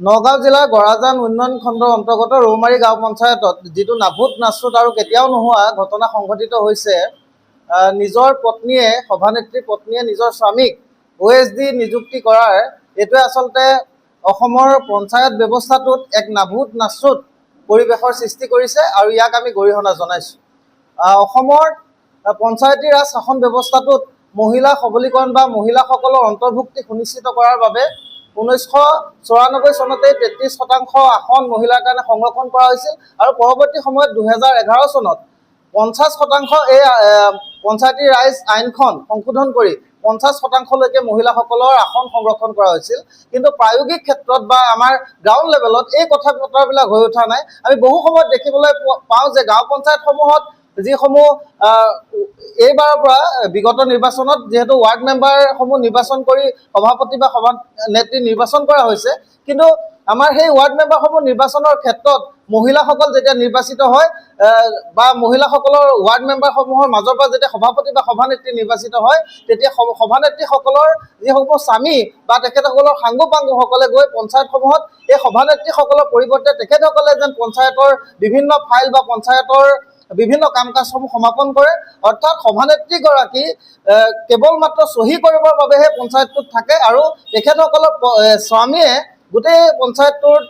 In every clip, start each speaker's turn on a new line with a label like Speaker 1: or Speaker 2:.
Speaker 1: নগাঁও জিলাৰ গৰাজান উন্নয়ন খণ্ডৰ অন্তৰ্গত ৰৌমাৰী গাঁও পঞ্চায়তত যিটো নাভূত নাচুত আৰু কেতিয়াও নোহোৱা ঘটনা সংঘটিত হৈছে। নিজৰ পত্নীয়ে সভানেত্ৰীৰ পত্নীয়ে নিজৰ স্বামীক OSD নিযুক্তি কৰাৰ এইটোৱে আচলতে অসমৰ পঞ্চায়ত ব্যৱস্থাটোত এক নাভূত নাচুত পৰিৱেশৰ সৃষ্টি কৰিছে আৰু ইয়াক আমি গৰিহণা জনাইছোঁ। অসমৰ পঞ্চায়তী ৰাজ শাসন ব্যৱস্থাটোত মহিলা সবলীকৰণ বা মহিলাসকলৰ অন্তৰ্ভুক্তি সুনিশ্চিত কৰাৰ বাবে 1994 চনতে 33% আসন মহিলাৰ কাৰণে সংৰক্ষণ কৰা হৈছিল আৰু পৰৱৰ্তী সময়ত 2011 চনত 50% এই পঞ্চায়তী ৰাজ আইনখন সংশোধন কৰি 50%লৈকে মহিলাসকলৰ আসন সংৰক্ষণ কৰা হৈছিল। কিন্তু প্ৰায়োগিক ক্ষেত্ৰত বা আমাৰ গ্ৰাউণ্ড লেভেলত এই কথা বতৰাবিলাক হৈ উঠা নাই। আমি বহু সময়ত দেখিবলৈ পাওঁ যে গাঁও পঞ্চায়তসমূহত যিসমূহ এইবাৰৰ পৰা বিগত নিৰ্বাচনত যিহেতু ৱাৰ্ড মেম্বাৰসমূহ নিৰ্বাচন কৰি সভাপতি বা সভানেত্ৰী নিৰ্বাচন কৰা হৈছে, কিন্তু আমাৰ সেই ৱাৰ্ড মেম্বাৰসমূহ নিৰ্বাচনৰ ক্ষেত্ৰত মহিলাসকল যেতিয়া নিৰ্বাচিত হয় বা মহিলাসকলৰ ৱাৰ্ড মেম্বাৰসমূহৰ মাজৰ পৰা যেতিয়া সভাপতি বা সভানেত্ৰী নিৰ্বাচিত হয়, তেতিয়া সভানেত্ৰীসকলৰ যিসমূহ স্বামী বা তেখেতসকলৰ সাংগু পাংগুসকলে গৈ পঞ্চায়তসমূহত এই সভানেত্ৰীসকলৰ পৰিৱৰ্তে তেখেতসকলে যেন পঞ্চায়তৰ বিভিন্ন ফাইল বা পঞ্চায়তৰ বিভিন্ন কাম কাজসমূহ সমাপন কৰে। অৰ্থাৎ সভানেত্ৰীগৰাকী কেৱল মাত্ৰ চহী কৰিবৰ বাবেহে পঞ্চায়তটোত থাকে আৰু তেখেতসকলৰ স্বামীয়ে গোটেই পঞ্চায়তটোত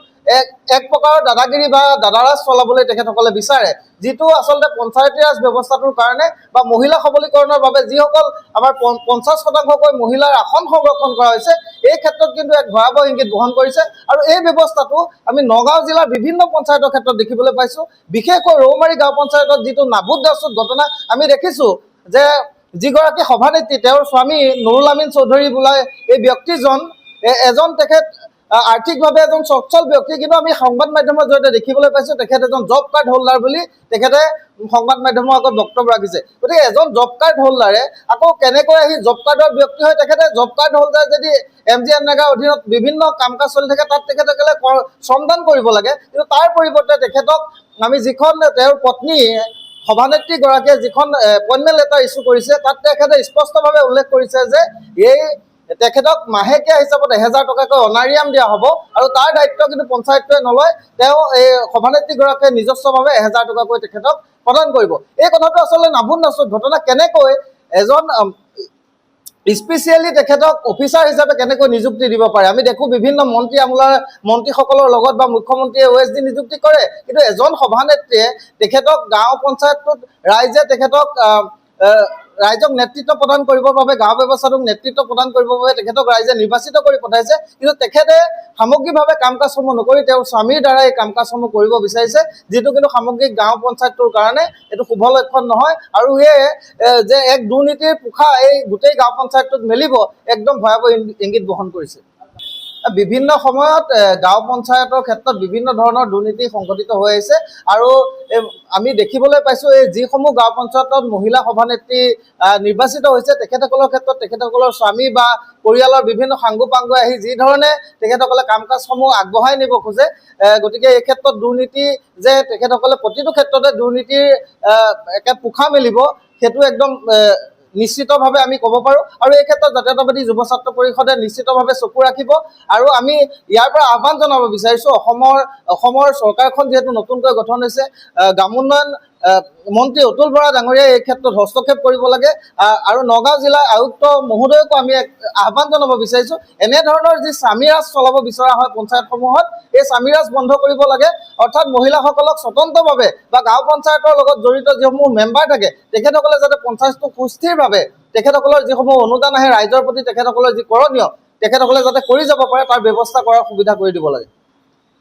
Speaker 1: এক প্ৰকাৰৰ দাদাগিৰি বা দাদাৰাজ চলাবলৈ তেখেতসকলে বিচাৰে, যিটো আচলতে পঞ্চায়তী ৰাজ ব্যৱস্থাটোৰ কাৰণে বা মহিলা সবলীকৰণৰ বাবে যিসকল আমাৰ 50% মহিলাৰ আসন সংৰক্ষণ কৰা হৈছে, এই ক্ষেত্ৰত কিন্তু এক ভয়াৱহ ইংগিত বহন কৰিছে। আৰু এই ব্যৱস্থাটো আমি নগাঁও জিলাৰ বিভিন্ন পঞ্চায়তৰ ক্ষেত্ৰত দেখিবলৈ পাইছোঁ। বিশেষকৈ ৰৌমাৰী গাঁও পঞ্চায়তত যিটো নাভূত নাচুত ঘটনা আমি দেখিছোঁ যে যিগৰাকী সভানেত্ৰী, তেওঁৰ স্বামী নুৰুল আমিন চৌধুৰী বোলা এই ব্যক্তিজন এজন তেখেত আৰ্থিকভাৱে এজন সচ্ছল ব্যক্তি, কিন্তু আমি সংবাদ মাধ্যমৰ জৰিয়তে দেখিবলৈ পাইছোঁ তেখেত এজন জব কাৰ্ড হোল্ডাৰ বুলি তেখেতে সংবাদ মাধ্যমৰ আগত বক্তব্য ৰাখিছে। গতিকে এজন জব কাৰ্ড হোল্ডাৰে আকৌ কেনেকৈ আহি জব কাৰ্ডৰ ব্যক্তি হৈ তেখেতে জব কাৰ্ড হোল্ডাৰ যদি MGNৰেগাৰ অধীনত বিভিন্ন কাম কাজ চলি থাকে তাত তেখেতসকলে শ্ৰমদান কৰিব লাগে, কিন্তু তাৰ পৰিৱৰ্তে তেখেতক আমি যিখন তেওঁৰ পত্নী সভানেত্ৰীগৰাকীয়ে যিখন এপইণ্টমেণ্ট লেটাৰ ইছ্যু কৰিছে তাত তেখেতে স্পষ্টভাৱে উল্লেখ কৰিছে যে এই তেখেতক মাহেকীয়া হিচাপত 1000 টকাকৈ অনাৰিয়াম দিয়া হ'ব আৰু তাৰ দায়িত্ব কিন্তু পঞ্চায়তটোৱে নলয়, তেওঁ এই সভানেত্ৰীগৰাকীয়ে নিজস্বভাৱে 1000 টকাকৈ তেখেতক প্ৰদান কৰিব। এই কথাটো আচলতে নাভূত নাচুত ঘটনা। কেনেকৈ এজন স্পেচিয়েলি তেখেতক অফিচাৰ হিচাপে কেনেকৈ নিযুক্তি দিব পাৰে? আমি দেখোঁ বিভিন্ন মন্ত্ৰী আমোলাৰ মন্ত্ৰীসকলৰ লগত বা মুখ্যমন্ত্ৰীয়ে OSD নিযুক্তি কৰে, কিন্তু এজন সভানেত্ৰীয়ে তেখেতক গাঁও পঞ্চায়তটোত ৰাইজে তেখেতক ৰাইজক নেতৃত্ব প্ৰদান কৰিবৰ বাবে, গাঁও ব্যৱস্থাটোক নেতৃত্ব প্ৰদান কৰিবৰ বাবে তেখেতক ৰাইজে নিৰ্বাচিত কৰি পঠাইছে, কিন্তু তেখেতে সামগ্ৰিকভাৱে কাম কাজসমূহ নকৰি তেওঁৰ স্বামীৰ দ্বাৰা এই কাম কাজসমূহ কৰিব বিচাৰিছে, যিটো কিন্তু সামগ্ৰিক গাঁও পঞ্চায়তটোৰ কাৰণে এইটো শুভ লক্ষণ নহয়। আৰু সেয়ে যে এক দুৰ্নীতিৰ পোখা এই গোটেই গাঁও পঞ্চায়তটোত মেলিব, একদম ভয়াৱহ ইংগিত বহন কৰিছে। বিভিন্ন সময়ত গাঁও পঞ্চায়তৰ ক্ষেত্ৰত বিভিন্ন ধৰণৰ দুৰ্নীতি সংঘটিত হৈ আহিছে আৰু আমি দেখিবলৈ পাইছোঁ এই যিসমূহ গাঁও পঞ্চায়তত মহিলা সভানেত্ৰী নিৰ্বাচিত হৈছে তেখেতসকলৰ ক্ষেত্ৰত তেখেতসকলৰ স্বামী বা পৰিয়ালৰ বিভিন্ন সাংগু পাংগুৱে আহি যি ধৰণে তেখেতসকলে কাম কাজসমূহ আগবঢ়াই নিব খোজে, গতিকে এই ক্ষেত্ৰত দুৰ্নীতি যে তেখেতসকলে প্ৰতিটো ক্ষেত্ৰতে দুৰ্নীতিৰ একে পোখা মেলিব সেইটো একদম নিশ্চিতভাৱে আমি ক'ব পাৰোঁ। আৰু এই ক্ষেত্ৰত জাতীয়তাবাদী যুৱ ছাত্ৰ পৰিষদে নিশ্চিতভাৱে চকু ৰাখিব আৰু আমি ইয়াৰ পৰা আহ্বান জনাব বিচাৰিছোঁ, অসমৰ চৰকাৰখন যিহেতু নতুনকৈ গঠন হৈছে, গ্ৰামোন্নয়ন মন্ত্ৰী অতুল বৰা ডাঙৰীয়াই এই ক্ষেত্ৰত হস্তক্ষেপ কৰিব লাগে আৰু নগাঁও জিলা আয়ুক্ত মহোদয়কো আমি আহ্বান জনাব বিচাৰিছোঁ, এনেধৰণৰ যি স্বামীৰাজ চলাব বিচৰা হয় পঞ্চায়তসমূহত, এই স্বামীৰাজ বন্ধ কৰিব লাগে। অৰ্থাৎ মহিলাসকলক স্বতন্ত্ৰভাৱে বা গাঁও পঞ্চায়তৰ লগত জড়িত যিসমূহ মেম্বাৰ থাকে তেখেতসকলে যাতে পঞ্চায়তটো সুস্থিৰভাৱে তেখেতসকলৰ যিসমূহ অনুদান আহে ৰাইজৰ প্ৰতি তেখেতসকলৰ যি কৰণীয় তেখেতসকলে যাতে কৰি যাব পাৰে তাৰ ব্যৱস্থা কৰাৰ সুবিধা কৰি দিব লাগে।